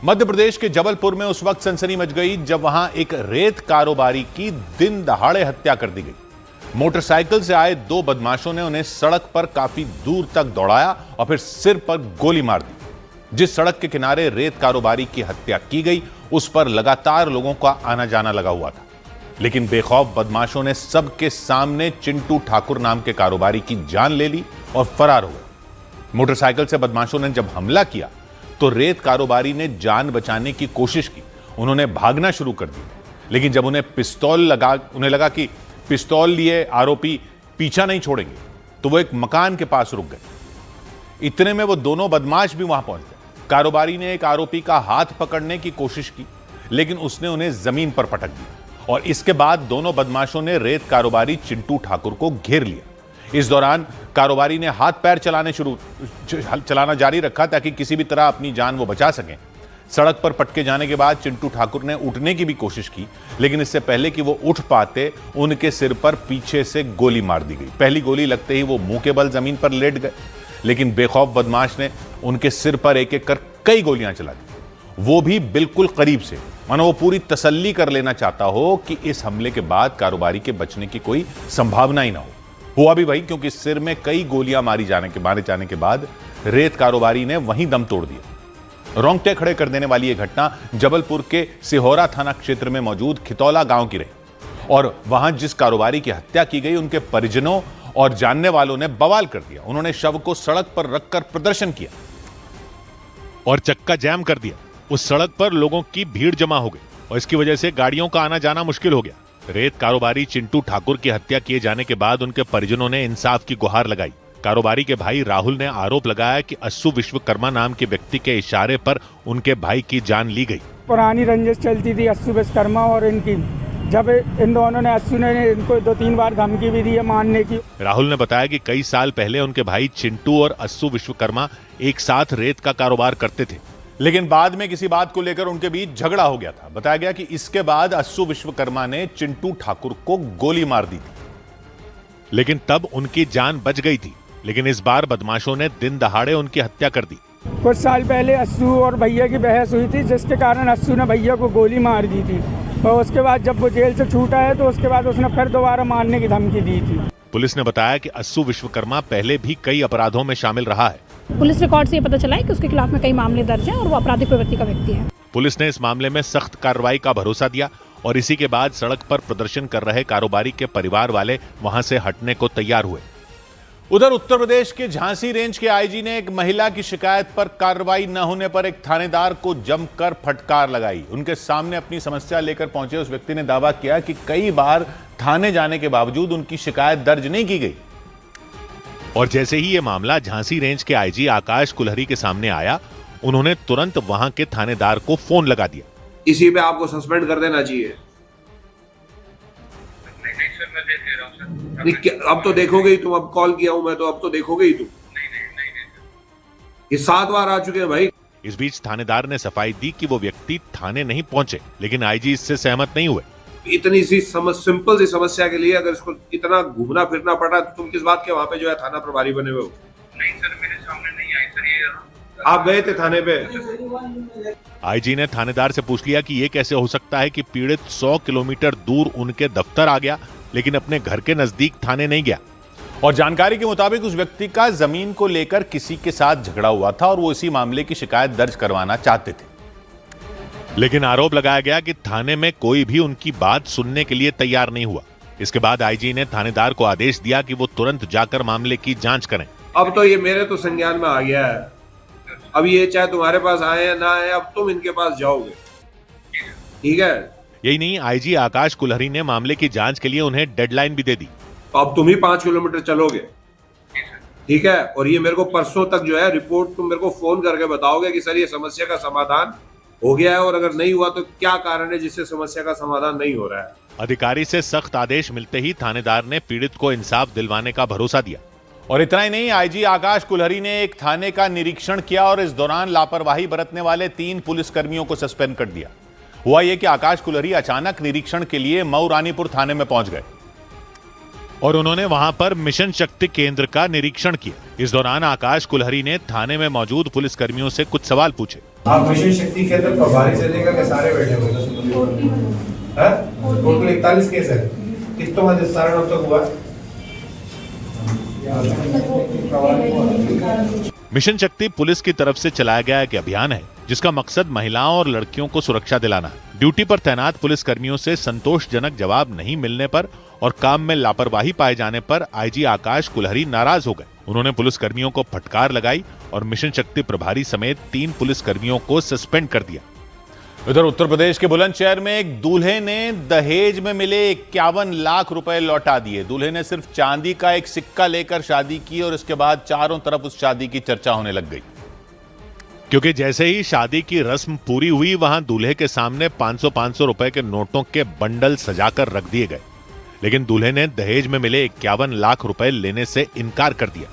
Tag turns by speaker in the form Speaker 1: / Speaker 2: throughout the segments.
Speaker 1: मध्य प्रदेश के जबलपुर में उस वक्त सनसनी मच गई जब वहां एक रेत कारोबारी की दिन दहाड़े हत्या कर दी गई। मोटरसाइकिल से आए दो बदमाशों ने उन्हें सड़क पर काफी दूर तक दौड़ाया और फिर सिर पर गोली मार दी। जिस सड़क के किनारे रेत कारोबारी की हत्या की गई उस पर लगातार लोगों का आना जाना लगा हुआ था, लेकिन बेखौफ बदमाशों ने सबके सामने चिंटू ठाकुर नाम के कारोबारी की जान ले ली और फरार हो गए। मोटरसाइकिल से बदमाशों ने जब हमला किया तो रेत कारोबारी ने जान बचाने की कोशिश की। उन्होंने भागना शुरू कर दिया, लेकिन जब उन्हें लगा कि पिस्तौल लिए आरोपी पीछा नहीं छोड़ेंगे तो वो एक मकान के पास रुक गए। इतने में वो दोनों बदमाश भी वहां पहुंच गए। कारोबारी ने एक आरोपी का हाथ पकड़ने की कोशिश की, लेकिन उसने उन्हें जमीन पर पटक दिया और इसके बाद दोनों बदमाशों ने रेत कारोबारी चिंटू ठाकुर को घेर लिया। इस दौरान कारोबारी ने हाथ पैर चलाना जारी रखा ताकि किसी भी तरह अपनी जान वो बचा सकें। सड़क पर पटके जाने के बाद चिंटू ठाकुर ने उठने की भी कोशिश की, लेकिन इससे पहले कि वो उठ पाते उनके सिर पर पीछे से गोली मार दी गई। पहली गोली लगते ही वो मुंह के बल जमीन पर लेट गए, लेकिन बेखौफ बदमाश ने उनके सिर पर एक एक कर कई गोलियां चला दी, वो भी बिल्कुल करीब से, मानो वो पूरी तसल्ली कर लेना चाहता हो कि इस हमले के बाद कारोबारी के बचने की कोई संभावना ही ना हो। हुआ भी वही, क्योंकि सिर में कई गोलियां मारे जाने के बाद रेत कारोबारी ने वहीं दम तोड़ दिया। रोंगटे खड़े कर देने वाली यह घटना जबलपुर के सिहोरा थाना क्षेत्र में मौजूद खितौला गांव की रही और वहां जिस कारोबारी की हत्या की गई उनके परिजनों और जानने वालों ने बवाल कर दिया। उन्होंने शव को सड़क पर रखकर प्रदर्शन किया और चक्का जाम कर दिया। उस सड़क पर लोगों की भीड़ जमा हो गई और इसकी वजह से गाड़ियों का आना जाना मुश्किल हो गया। रेत कारोबारी चिंटू ठाकुर की हत्या किए जाने के बाद उनके परिजनों ने इंसाफ की गुहार लगाई। कारोबारी के भाई राहुल ने आरोप लगाया कि अस्सू विश्वकर्मा नाम के व्यक्ति के इशारे पर उनके भाई की जान ली गई।
Speaker 2: पुरानी रंजिश चलती थी अस्सू विश्वकर्मा और इनकी, जब इन दोनों ने अस्सू ने इनको 2-3 बार धमकी भी दी है मारने की।
Speaker 1: राहुल ने बताया कि कई साल पहले उनके भाई चिंटू और अस्सू विश्वकर्मा एक साथ रेत का कारोबार करते थे, लेकिन बाद में किसी बात को लेकर उनके बीच झगड़ा हो गया था। बताया गया कि इसके बाद अस्सू विश्वकर्मा ने चिंटू ठाकुर को गोली मार दी थी, लेकिन तब उनकी जान बच गई थी। लेकिन इस बार बदमाशों ने दिन दहाड़े उनकी हत्या कर दी।
Speaker 2: कुछ साल पहले अस्सू और भैया की बहस हुई थी, जिसके कारण अस्सू ने भैया को गोली मार दी थी और उसके बाद जब वो जेल से छूटा है तो उसके बाद उसने फिर दोबारा मारने की धमकी दी थी।
Speaker 1: पुलिस ने बताया कि अस्सू विश्वकर्मा पहले भी कई अपराधों में शामिल रहा है।
Speaker 3: पुलिस रिकॉर्ड से ये पता चला है कि उसके खिलाफ में कई मामले दर्ज हैं और वो आपराधिक प्रवृत्ति का व्यक्ति है।
Speaker 1: पुलिस ने इस मामले में सख्त कार्रवाई का भरोसा दिया और इसी के बाद सड़क पर प्रदर्शन कर रहे कारोबारी के परिवार वाले वहां से हटने को तैयार हुए। उधर उत्तर प्रदेश के झांसी रेंज के आईजी ने एक महिला की शिकायत पर कार्रवाई न होने पर एक थानेदार को जमकर फटकार लगाई। उनके सामने अपनी समस्या लेकर पहुंचे उस व्यक्ति ने दावा किया कि कई बार थाने जाने के बावजूद उनकी शिकायत दर्ज नहीं की गई। और जैसे ही यह मामला झांसी रेंज के आईजी आकाश कुल्हरी के सामने आया, उन्होंने तुरंत वहां के थानेदार को फोन लगा दिया।
Speaker 4: इसी पे आपको सस्पेंड कर देना चाहिए। अब तो देखोगे ही तुम, अब कॉल किया हूं मैं तो अब तो देखोगे ही तुम। ये 7 बार आ चुके हैं भाई।
Speaker 1: इस बीच थानेदार ने सफाई दी कि वो व्यक्ति थाने नहीं पहुंचे, लेकिन आईजी इससे सहमत नहीं हुए।
Speaker 4: इतनी सी सिंपल सी समस्या के लिए अगर इसको इतना घूमना फिरना पड़ा तो तुम किस बात के वहां पे जो है थाना प्रभारी बने हुए हो?
Speaker 5: नहीं सर, मेरे सामने नहीं आई सर। ये
Speaker 4: आप गए थे थाने पे?
Speaker 1: आईजी ने थानेदार से पूछ लिया कि ये कैसे हो सकता है कि पीड़ित 100 किलोमीटर दूर उनके दफ्तर आ गया लेकिन अपने घर के नजदीक थाने नहीं गया। और जानकारी के मुताबिक उस व्यक्ति का जमीन को लेकर किसी के साथ झगड़ा हुआ था और वो इसी मामले की शिकायत दर्ज करवाना चाहते थे, लेकिन आरोप लगाया गया कि थाने में कोई भी उनकी बात सुनने के लिए तैयार नहीं हुआ। इसके बाद आईजी ने थानेदार को आदेश दिया कि वो तुरंत जाकर मामले की जांच करें।
Speaker 4: अब तो ये मेरे तो संज्ञान में आ गया है। अब ये चाहे तुम्हारे पास आए या ना आए, अब तुम इनके पास जाओगे, ठीक है?
Speaker 1: यही नहीं, आईजी आकाश कुल्हरी ने मामले की जांच के लिए उन्हें डेडलाइन भी दे दी।
Speaker 4: अब तुम ही 5 किलोमीटर चलोगे, ठीक है? और ये मेरे को परसों तक जो है रिपोर्ट तुम मेरे को फोन करके बताओगे कि सर ये समस्या का समाधान हो गया है, और अगर नहीं हुआ तो क्या कारण है जिससे समस्या का समाधान नहीं हो रहा है।
Speaker 1: अधिकारी से सख्त आदेश मिलते ही थानेदार ने पीड़ित को इंसाफ दिलवाने का भरोसा दिया। और इतना ही नहीं, आईजी आकाश कुल्हरी ने एक थाने का निरीक्षण किया और इस दौरान लापरवाही बरतने वाले 3 पुलिसकर्मियों को सस्पेंड कर दिया। हुआ यह कि आकाश कुल्हरी अचानक निरीक्षण के लिए मऊ रानीपुर थाने में पहुंच गए। और उन्होंने वहां पर मिशन शक्ति केंद्र का निरीक्षण किया। इस दौरान आकाश कुल्हरी ने थाने में मौजूद पुलिस कर्मियों से कुछ सवाल पूछे।
Speaker 6: आप मिशन शक्ति केंद्र प्रभारी से लेकर के सारे बैठे हुए टोटल 41 केस है। किस तो निस्तारण अब तक हुआ?
Speaker 1: मिशन शक्ति पुलिस की तरफ से चलाया गया एक अभियान है जिसका मकसद महिलाओं और लड़कियों को सुरक्षा दिलाना है। ड्यूटी पर तैनात पुलिस कर्मियों से संतोषजनक जवाब नहीं मिलने पर और काम में लापरवाही पाए जाने पर आईजी आकाश कुल्हरी नाराज हो गए। उन्होंने पुलिस कर्मियों को फटकार लगाई और मिशन शक्ति प्रभारी समेत 3 पुलिस कर्मियों को सस्पेंड कर दिया। उधर उत्तर प्रदेश के बुलंदशहर में एक दूल्हे ने दहेज में मिले 51 लाख रुपए लौटा दिए। दूल्हे ने सिर्फ चांदी का एक सिक्का लेकर शादी की और इसके बाद चारों तरफ उस शादी की चर्चा होने लग गई, क्योंकि जैसे ही शादी की रस्म पूरी हुई वहां दूल्हे के सामने 500-500 रुपए के नोटों के बंडल सजाकर रख दिए गए। लेकिन दूल्हे ने दहेज में मिले 51 लाख रुपए लेने से इनकार कर दिया।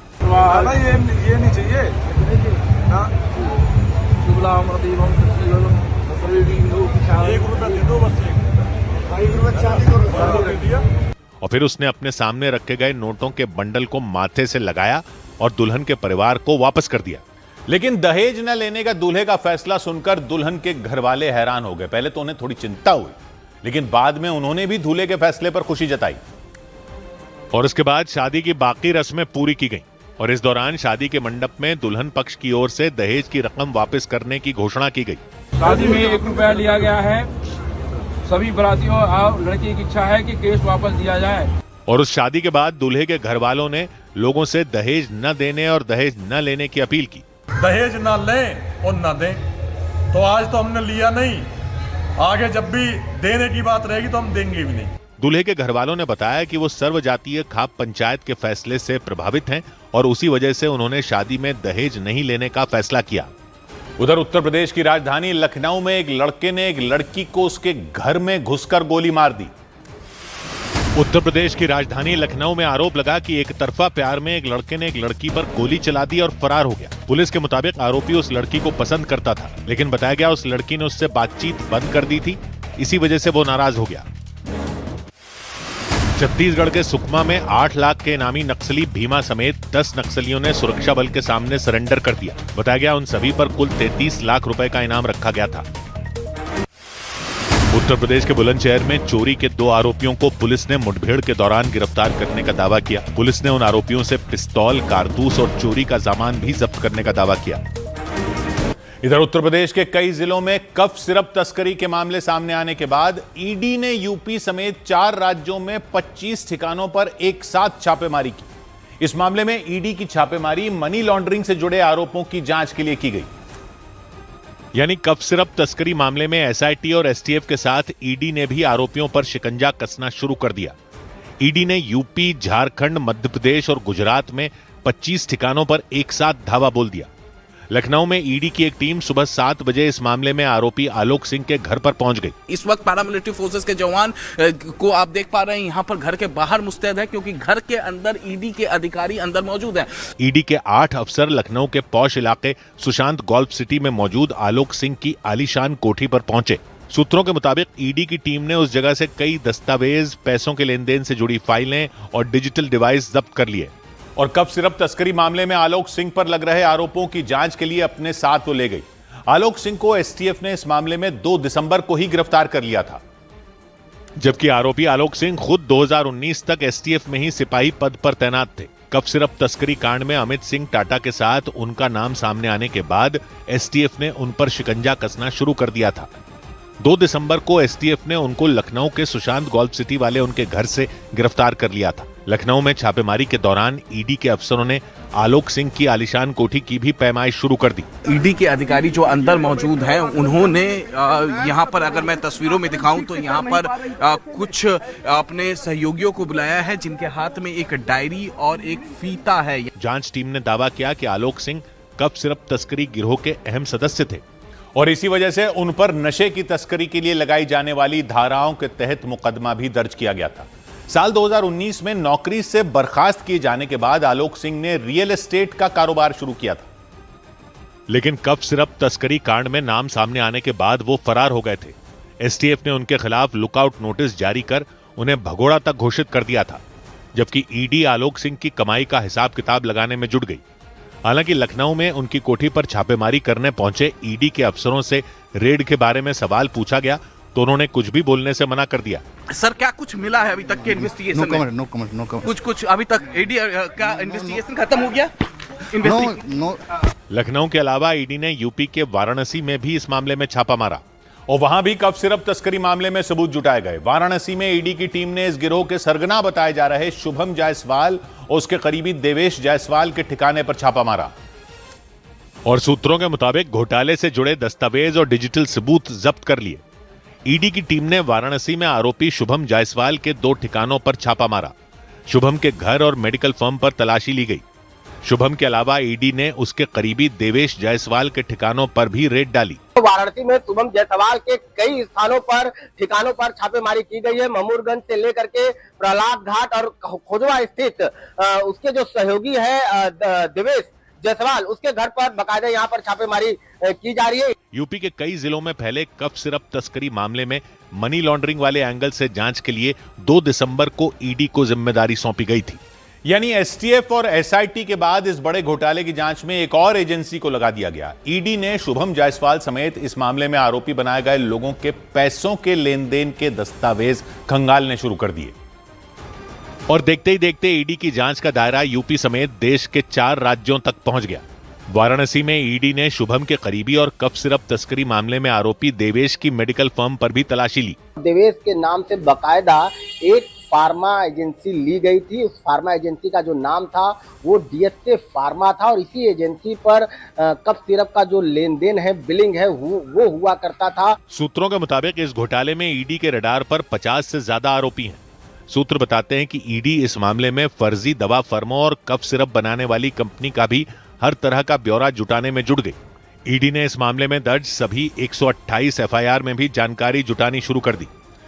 Speaker 7: ये नहीं चाहिए
Speaker 1: और फिर उसने अपने सामने रखे गए नोटों के बंडल को माथे से लगाया और दुल्हन के परिवार को वापस कर दिया। लेकिन दहेज न लेने का दूल्हे का फैसला सुनकर दुल्हन के घर वाले हैरान हो गए। पहले तो उन्हें थोड़ी चिंता हुई, लेकिन बाद में उन्होंने भी दूल्हे के फैसले पर खुशी जताई और उसके बाद शादी की बाकी रस्में पूरी की गईं। और इस दौरान शादी के मंडप में दुल्हन पक्ष की ओर से दहेज की रकम वापस करने की घोषणा की गई।
Speaker 8: शादी में 1 रुपया लिया गया है। सभी बरातियों और लड़की की इच्छा है कि केस वापस दिया जाए।
Speaker 1: और उस शादी के बाद दूल्हे के घर वालों ने लोगों से दहेज न देने और दहेज न लेने की अपील की।
Speaker 9: दहेज ना लें और ना दें, तो आज तो हमने लिया नहीं, आगे जब भी देने की बात रहेगी तो हम देंगे भी नहीं।
Speaker 1: दूल्हे के घर वालों ने बताया कि वो सर्वजातीय खाप पंचायत के फैसले से प्रभावित हैं और उसी वजह से उन्होंने शादी में दहेज नहीं लेने का फैसला किया। उधर उत्तर प्रदेश की राजधानी लखनऊ में एक लड़के ने एक लड़की को उसके घर में घुसकर गोली मार दी। उत्तर प्रदेश की राजधानी लखनऊ में आरोप लगा कि एक तरफा प्यार में एक लड़के ने एक लड़की पर गोली चला दी और फरार हो गया। पुलिस के मुताबिक आरोपी उस लड़की को पसंद करता था, लेकिन बताया गया उस लड़की ने उससे बातचीत बंद कर दी थी, इसी वजह से वो नाराज हो गया। छत्तीसगढ़ के सुकमा में 8 लाख के इनामी नक्सली भीमा समेत 10 नक्सलियों ने सुरक्षा बल के सामने सरेंडर कर दिया। बताया गया उन सभी पर कुल 33 लाख रुपए का इनाम रखा गया था। उत्तर प्रदेश के बुलंदशहर में चोरी के 2 आरोपियों को पुलिस ने मुठभेड़ के दौरान गिरफ्तार करने का दावा किया। पुलिस ने उन आरोपियों से पिस्तौल, कारतूस और चोरी का सामान भी जब्त करने का दावा किया। इधर उत्तर प्रदेश के कई जिलों में कफ सिरप तस्करी के मामले सामने आने के बाद ईडी ने यूपी समेत 4 राज्यों में 25 ठिकानों पर एक साथ छापेमारी की। इस मामले में ईडी की छापेमारी मनी लॉन्ड्रिंग से जुड़े आरोपों की जांच के लिए की गई। यानी कफ सिरप तस्करी मामले में एसआईटी और एसटीएफ के साथ ईडी ने भी आरोपियों पर शिकंजा कसना शुरू कर दिया। ईडी ने यूपी, झारखंड, मध्य प्रदेश और गुजरात में 25 ठिकानों पर एक साथ धावा बोल दिया। लखनऊ में ईडी की एक टीम सुबह 7 बजे इस मामले में आरोपी आलोक सिंह के घर पर पहुंच गई।
Speaker 10: इस वक्त पैरामिलिट्री फोर्सेस के जवान को आप देख पा रहे हैं यहाँ पर घर के बाहर मुस्तैद है, क्योंकि घर के अंदर ईडी के अधिकारी अंदर मौजूद हैं।
Speaker 1: ईडी के 8 अफसर लखनऊ के पौष इलाके सुशांत गोल्फ सिटी में मौजूद आलोक सिंह की आलीशान कोठी पर पहुंचे। सूत्रों के मुताबिक ईडी की टीम ने उस जगह से कई दस्तावेज, पैसों के लेन देन से जुड़ी फाइलें और डिजिटल डिवाइस जब्त कर लिए और कफ सिरप तस्करी मामले में आलोक सिंह पर लग रहे आरोपों की जांच के लिए अपने साथ वो ले गई। आलोक सिंह को एसटीएफ ने इस मामले में 2 दिसंबर को ही गिरफ्तार कर लिया था, जबकि आरोपी आलोक सिंह खुद 2019 तक एसटीएफ में ही सिपाही पद पर तैनात थे। कफ सिरप तस्करी कांड में अमित सिंह टाटा के साथ उनका नाम सामने आने के बाद एसटीएफ ने उन पर शिकंजा कसना शुरू कर दिया था। 2 दिसंबर को एसटीएफ ने उनको लखनऊ के सुशांत गोल्फ सिटी वाले उनके घर से गिरफ्तार कर लिया था। लखनऊ में छापेमारी के दौरान ईडी के अफसरों ने आलोक सिंह की आलीशान कोठी की भी पैमाइश शुरू कर दी।
Speaker 10: ईडी के अधिकारी जो अंदर मौजूद हैं, उन्होंने यहाँ पर, अगर मैं तस्वीरों में दिखाऊं तो यहाँ पर कुछ अपने सहयोगियों को बुलाया है, जिनके हाथ में एक डायरी और एक फीता है।
Speaker 1: जांच टीम ने दावा किया कि आलोक सिंह कफ सिरप तस्करी गिरोह के अहम सदस्य थे और इसी वजह से उन पर नशे की तस्करी के लिए लगाई जाने वाली धाराओं के तहत मुकदमा भी दर्ज किया गया था। साल 2019 में नौकरी से बर्खास्त किए जाने के बाद आलोक सिंह ने रियल एस्टेट का कारोबार शुरू किया था, लेकिन कफ सिरप तस्करी कांड में नाम सामने आने के बाद वो फरार हो गए थे। एसटीएफ ने उनके खिलाफ लुकआउट नोटिस जारी कर उन्हें भगोड़ा तक घोषित कर दिया था। जबकि ईडी आलोक सिंह की कमाई का हिसाब किताब लगाने में जुट गई। हालांकि लखनऊ में उनकी कोठी पर छापेमारी करने पहुंचे ईडी के अफसरों से रेड के बारे में सवाल पूछा गया तो उन्होंने कुछ भी बोलने से मना कर दिया।
Speaker 10: सर क्या कुछ मिला है अभी तक के इन्वेस्टिगेशन में?
Speaker 6: No comment.
Speaker 10: कुछ अभी तक ईडी का इन्वेस्टिगेशन खत्म हो गया?
Speaker 6: नो।
Speaker 1: लखनऊ के अलावा ईडी ने यूपी के वाराणसी में भी इस मामले में छापा मारा और वहां भी कफ सिरप तस्करी मामले में सबूत जुटाए गए। वाराणसी में ईडी की टीम ने इस गिरोह के सरगना बताए जा रहे शुभम जायसवाल और उसके करीबी देवेश जायसवाल के ठिकाने पर छापा मारा और सूत्रों के मुताबिक घोटाले से जुड़े दस्तावेज और डिजिटल सबूत जब्त कर लिए। ईडी की टीम ने वाराणसी में आरोपी शुभम जायसवाल के 2 ठिकानों पर छापा मारा। शुभम के घर और मेडिकल फर्म पर तलाशी ली गई। शुभम के अलावा ईडी ने उसके करीबी देवेश जायसवाल के ठिकानों पर भी रेड डाली।
Speaker 11: वाराणसी में शुभम जायसवाल के कई स्थानों पर ठिकानों पर छापेमारी की गई है। ममूरगंज से लेकर के प्रहलाद घाट और खोजवा स्थित उसके जो सहयोगी है देवेश जायसवाल, उसके घर पर बकायदा यहाँ पर छापेमारी की जा रही है।
Speaker 1: यूपी के कई जिलों में फैले कफ सिरप तस्करी मामले में मनी लॉन्ड्रिंग वाले एंगल से जांच के लिए 2 दिसंबर को ईडी को जिम्मेदारी सौंपी गई थी। यानी एसटीएफ और एसआईटी के बाद इस बड़े घोटाले की जांच में एक और एजेंसी को लगा दिया गया। ईडी ने शुभम जायसवाल समेत इस मामले में आरोपी बनाए गए लोगों के पैसों के लेन देन के दस्तावेज खंगालने शुरू कर दिए और देखते ही देखते ईडी की जांच का दायरा यूपी समेत देश के 4 राज्यों तक पहुंच गया। वाराणसी में ईडी ने शुभम के करीबी और कफ सिरप तस्करी मामले में आरोपी देवेश की मेडिकल फर्म पर भी तलाशी ली।
Speaker 11: देवेश के नाम से बकायदा एक फार्मा एजेंसी ली गई थी। उस फार्मा एजेंसी का जो नाम था वो डीएसके फार्मा था और इसी एजेंसी पर कफ सिरप का जो लेन देन है, बिलिंग है, वो हुआ करता था।
Speaker 1: सूत्रों के मुताबिक इस घोटाले में ईडी के रडार पर 50 से ज्यादा आरोपी हैं। सूत्र बताते हैं कि ईडी इस मामले में फर्जी दवा फर्मों और कफ सिरप बनाने वाली कंपनी का भी हर तरह का ब्यौरा जुटाने में जुट गई। ईडी ने इस मामले में दर्ज सभी 128 एफआईआर में भी जानकारी जुटानी शुरू कर दी।